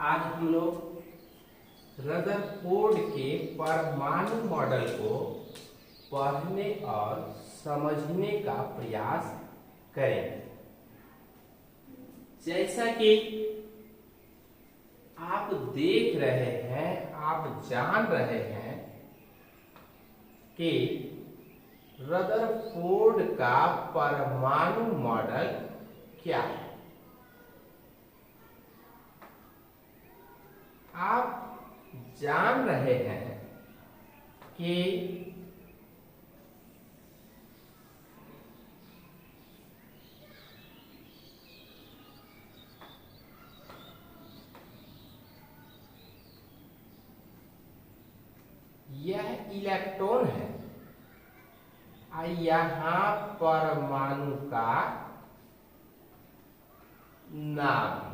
आज हम लोग रदरफोर्ड के परमाणु मॉडल को पढ़ने और समझने का प्रयास करेंगे। जैसा कि आप देख रहे हैं, आप जान रहे हैं कि रदरफोर्ड का परमाणु मॉडल क्या है। आप जान रहे हैं कि यह इलेक्ट्रॉन है और यहां परमाणु का नाभिक।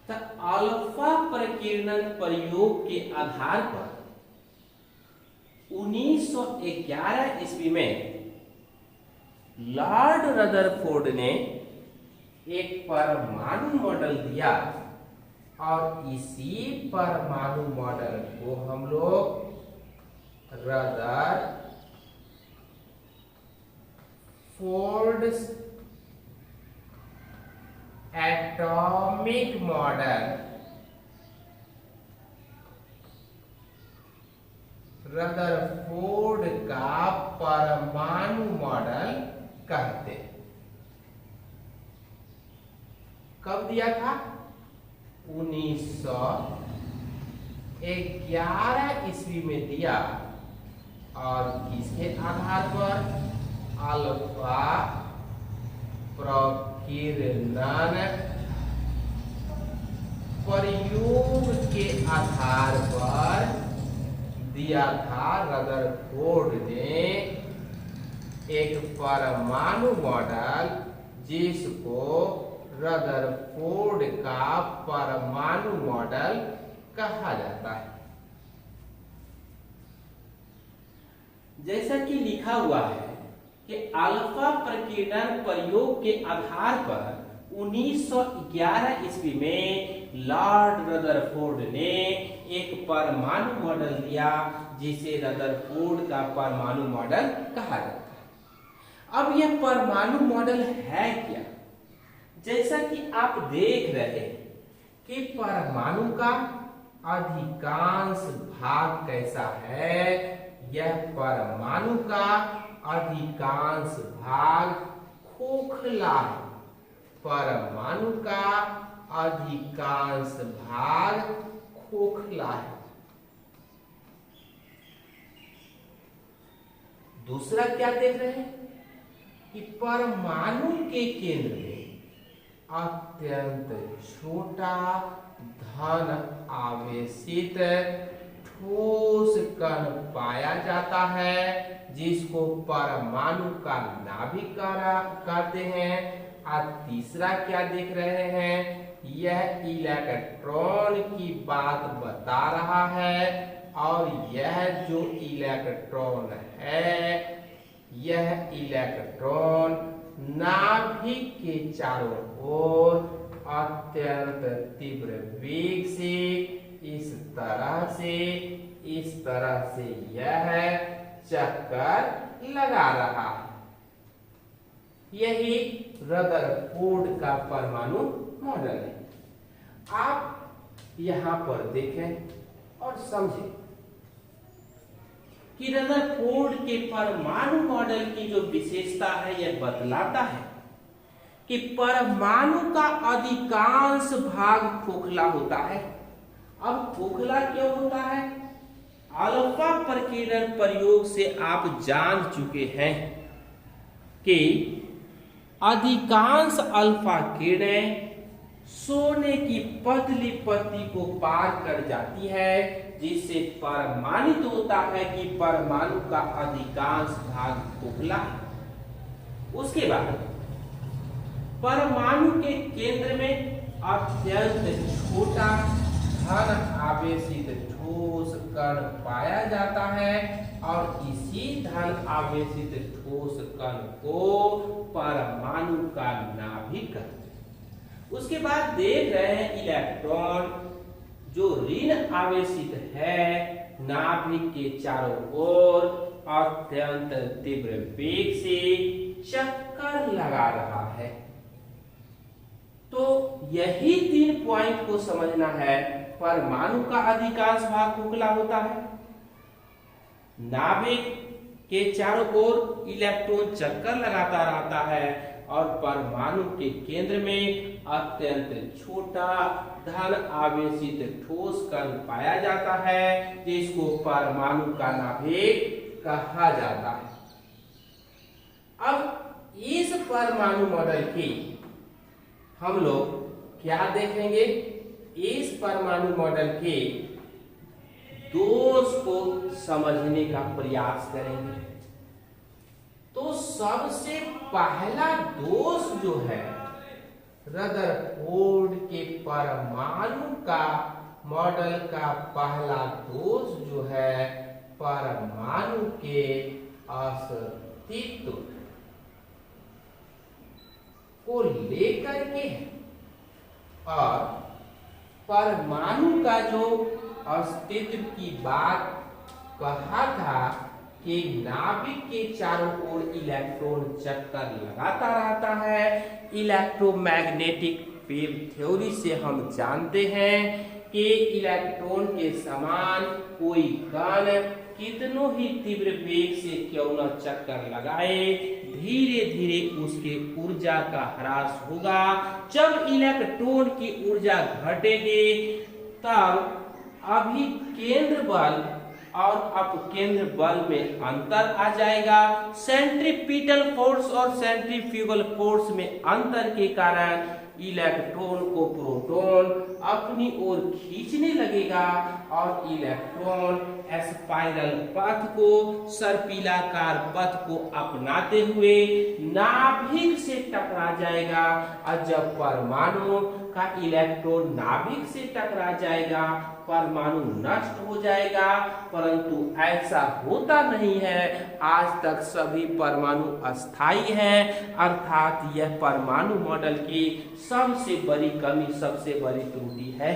तो अल्फा प्रकीर्णन प्रयोग के आधार पर 1911 ईस्वी में लॉर्ड रदरफोर्ड ने एक परमाणु मॉडल दिया और इसी परमाणु मॉडल को हम लोग रदरफोर्ड एटॉमिक मॉडल, रदरफोर्ड का परमाणु मॉडल कहते हैं। कब दिया था? 1911 ईस्वी में दिया और इसके आधार पर अल्फा प्रकीर्णन प्रयोग के आधार पर दिया था। रदरफोर्ड ने एक परमाणु मॉडल जिसको रदरफोर्ड का परमाणु मॉडल कहा जाता है। जैसा कि लिखा हुआ है कि अल्फा प्रकीर्णन प्रयोग के आधार पर 1911 ईस्वी में लॉर्ड रदरफोर्ड ने एक परमाणु मॉडल दिया जिसे रदरफोर्ड का परमाणु मॉडल कहा जाता है। अब यह परमाणु मॉडल है क्या? जैसा कि आप देख रहे हैं कि परमाणु का अधिकांश भाग कैसा है। यह परमाणु का अधिकांश भाग खोखला है। परमाणु का अधिकांश भाग खोखला है। दूसरा क्या देख रहे हैं कि परमाणु के केंद्र में अत्यंत छोटा धन आवेशित ठोस कण पाया जाता है जिसको परमाणु का नाभिक कहते हैं। और तीसरा क्या देख रहे हैं? यह इलेक्ट्रॉन की बात बता रहा है और यह जो इलेक्ट्रॉन है, यह इलेक्ट्रॉन नाभिक के चारों ओर अत्यंत तीव्र वेग से इस तरह से यह चक्कर लगा रहा है। यही रदरफोर्ड का परमाणु मॉडल है। आप यहां पर देखें और समझें कि रदरफोर्ड के परमाणु मॉडल की जो विशेषता है यह बतलाता है कि परमाणु का अधिकांश भाग खोखला होता है। अब खोखला क्यों होता है? अल्फा प्रकीर्णन प्रयोग से आप जान चुके हैं कि अधिकांश अल्फा किरणें सोने की पतली पत्ती को पार कर जाती है जिससे प्रमाणित होता है कि परमाणु का अधिकांश भाग खोखला है। उसके बाद परमाणु के केंद्र में अत्यंत छोटा धन आवेशित ठोस कण पाया जाता है और इसी धन आवेशित ठोस कण को परमाणु का नाभिक कहते हैं। उसके बाद देख रहे हैं इलेक्ट्रॉन जो ऋण आवेशित है नाभिक के चारों ओर अत्यंत तीव्र वेग से चक्कर लगा रहा है। तो यही 3 पॉइंट को समझना है। परमाणु का अधिकांश भाग खोखला होता है, नाभिक के चारों ओर इलेक्ट्रॉन चक्कर लगाता रहता है और परमाणु के केंद्र में अत्यंत छोटा धन आवेशित ठोस कण पाया जाता है जिसको परमाणु का नाभिक कहा जाता है। अब इस परमाणु मॉडल की हम लोग क्या देखेंगे, इस परमाणु मॉडल के दोष को समझने का प्रयास करेंगे। तो सबसे पहला दोष जो है रदरफोर्ड के परमाणु का मॉडल का पहला दोष जो है परमाणु के अस्तित्व को लेकर के है। और परमाणु का जो अस्तित्व की बात कहा था कि नाभिक के चारों ओर इलेक्ट्रॉन चक्कर लगाता रहता है। इलेक्ट्रोमैग्नेटिक वेव थ्योरी से हम जानते हैं कि इलेक्ट्रॉन के समान कोई कण कितनों ही तीव्र वेग से क्यों न चक्कर लगाए, धीरे धीरे उसके ऊर्जा का ह्रास होगा। जब इलेक्ट्रॉन की ऊर्जा घटेगी तब अभी केंद्र बल और अपकेंद्र बल में अंतर आ जाएगा। सेंट्रीपिटल फोर्स और सेंट्रीफ्यूगल फोर्स में अंतर के कारण इलेक्ट्रॉन को प्रोटॉन अपनी ओर खींचने लगेगा और इलेक्ट्रॉन स्पाइरल पथ को, सर्पिलाकार पथ को अपनाते हुए नाभिक से टकरा जाएगा। और जब परमाणु का इलेक्ट्रॉन नाभिक से टकरा जाएगा परमाणु नष्ट हो जाएगा, परंतु ऐसा होता नहीं है। आज तक सभी परमाणु अस्थायी हैं, अर्थात यह परमाणु मॉडल की सबसे बड़ी कमी, सबसे बड़ी त्रुटि है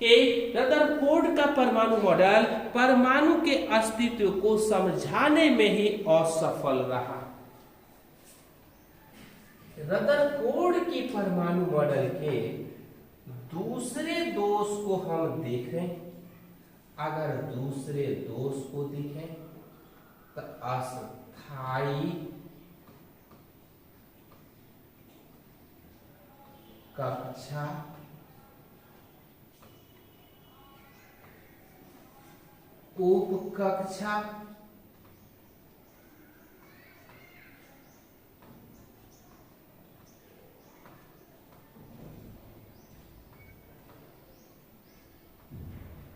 कि रदरफोर्ड का परमाणु मॉडल परमाणु के अस्तित्व को समझाने में ही असफल रहा। रदरफोर्ड के परमाणु मॉडल के दूसरे दोष को हम देखें, अगर दूसरे दोष को देखें तो अस्थायी कक्षा उपकक्षा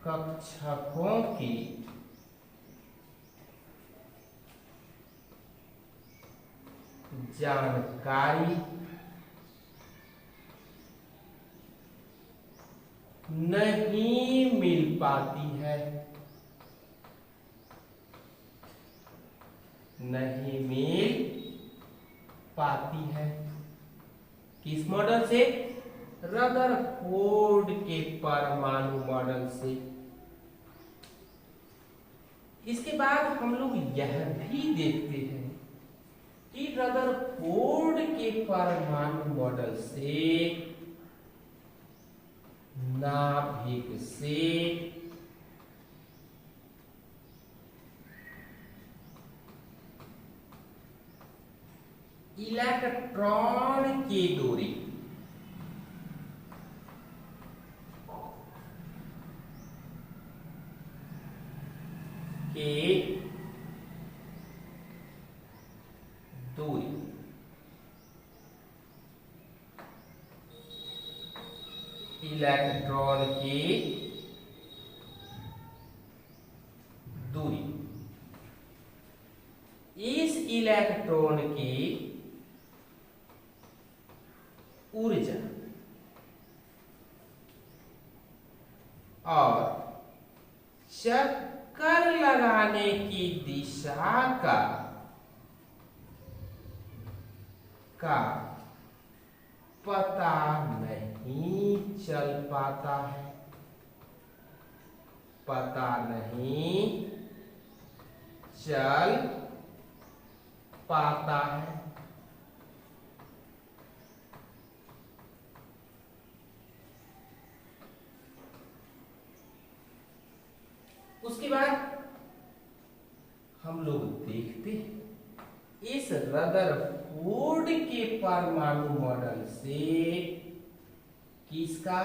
कक्षकों की जानकारी नहीं मिल पाती है, नहीं मिल पाती है। किस मॉडल से? रदरफोर्ड के परमाणु मॉडल से। इसके बाद हम लोग यह भी देखते हैं कि रदरफोर्ड के परमाणु मॉडल से नाभिक से इलेक्ट्रॉन की दूरी के दूरी इलेक्ट्रॉन की दूरी इस इलेक्ट्रॉन की ऊर्जा और चक्कर लगाने की दिशा का पता नहीं चल पाता है, पता नहीं चल पाता है। उसके बाद हम लोग देखते हैं इस रदरफोर्ड के परमाणु मॉडल से किसका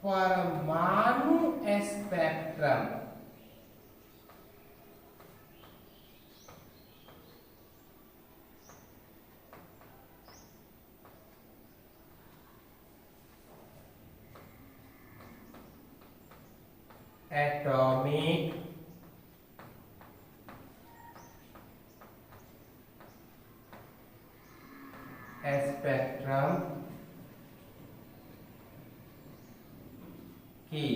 परमाणु स्पेक्ट्रम एटॉमिक स्पेक्ट्रम की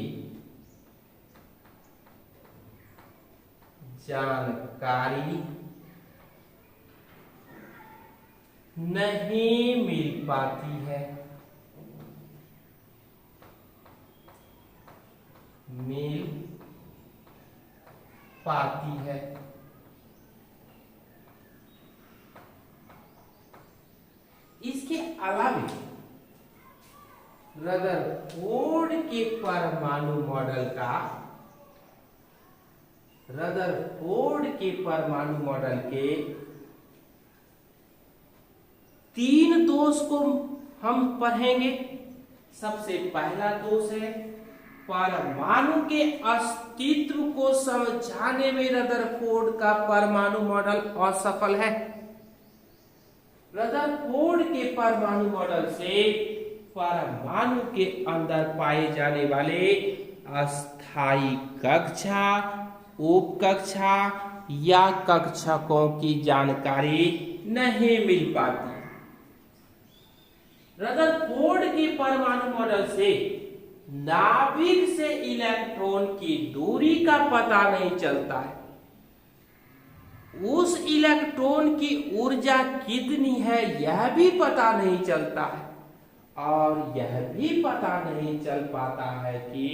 जानकारी नहीं मिल पाती है, मिल पाती है। इसके अलावा रदरफोर्ड के परमाणु मॉडल का रदरफोर्ड के परमाणु मॉडल के 3 दोष को हम पढ़ेंगे। सबसे पहला दोष है परमाणु के अस्तित्व को समझाने में रदरफोर्ड का परमाणु मॉडल असफल है। रदरफोर्ड के परमाणु मॉडल से परमाणु के अंदर पाए जाने वाले अस्थायी कक्षा, उप कक्षा या कक्षकों की जानकारी नहीं मिल पाती। रदरफोर्ड के परमाणु मॉडल से नाभिक से इलेक्ट्रॉन की दूरी का पता नहीं चलता है, उस इलेक्ट्रॉन की ऊर्जा कितनी है यह भी पता नहीं चलता है, और यह भी पता नहीं चल पाता है कि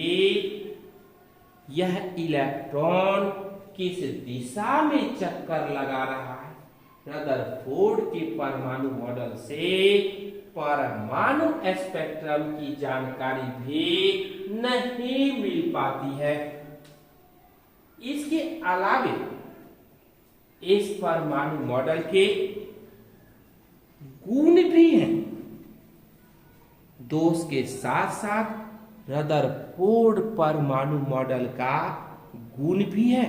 यह इलेक्ट्रॉन किस दिशा में चक्कर लगा रहा है। रदरफोर्ड के परमाणु मॉडल से परमाणु स्पेक्ट्रम की जानकारी भी नहीं मिल पाती है। इसके अलावे इस परमाणु मॉडल के गुण भी हैं। दोष के साथ साथ रदरफोर्ड परमाणु मॉडल का गुण भी है,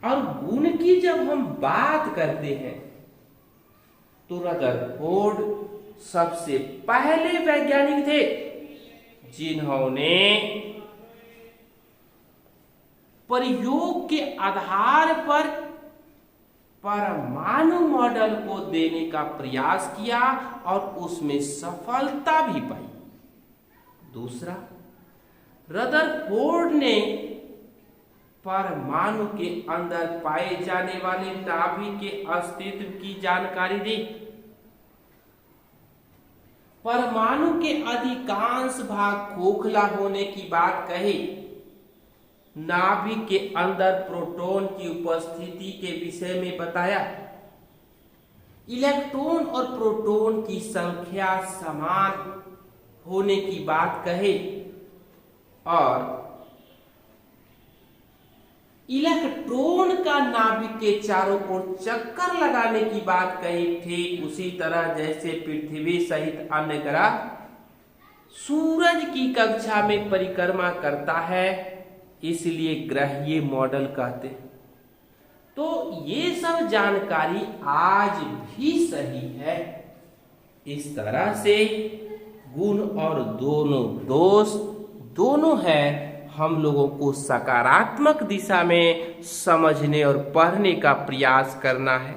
और गुण की जब हम बात करते हैं तो रदरफोर्ड सबसे पहले वैज्ञानिक थे जिन्होंने प्रयोग के आधार पर परमाणु मॉडल को देने का प्रयास किया और उसमें सफलता भी पाई। दूसरा, रदरफोर्ड ने परमाणु के अंदर पाए जाने वाले नाभिक के अस्तित्व की जानकारी दी। परमाणु के अधिकांश भाग खोखला होने की बात कही। नाभिक के अंदर प्रोटॉन की उपस्थिति के विषय में बताया। इलेक्ट्रॉन और प्रोटॉन की संख्या समान होने की बात कही, और इलेक्ट्रॉन का नाभिक के चारों ओर चक्कर लगाने की बात कही। ठीक उसी तरह जैसे पृथ्वी सहित अन्य ग्रह सूरज की कक्षा में परिक्रमा करता है, इसलिए ग्रहीय मॉडल कहते हैं। तो ये सब जानकारी आज भी सही है। इस तरह से गुण और दोनों दोष दोनों है, हम लोगों को सकारात्मक दिशा में समझने और पढ़ने का प्रयास करना है।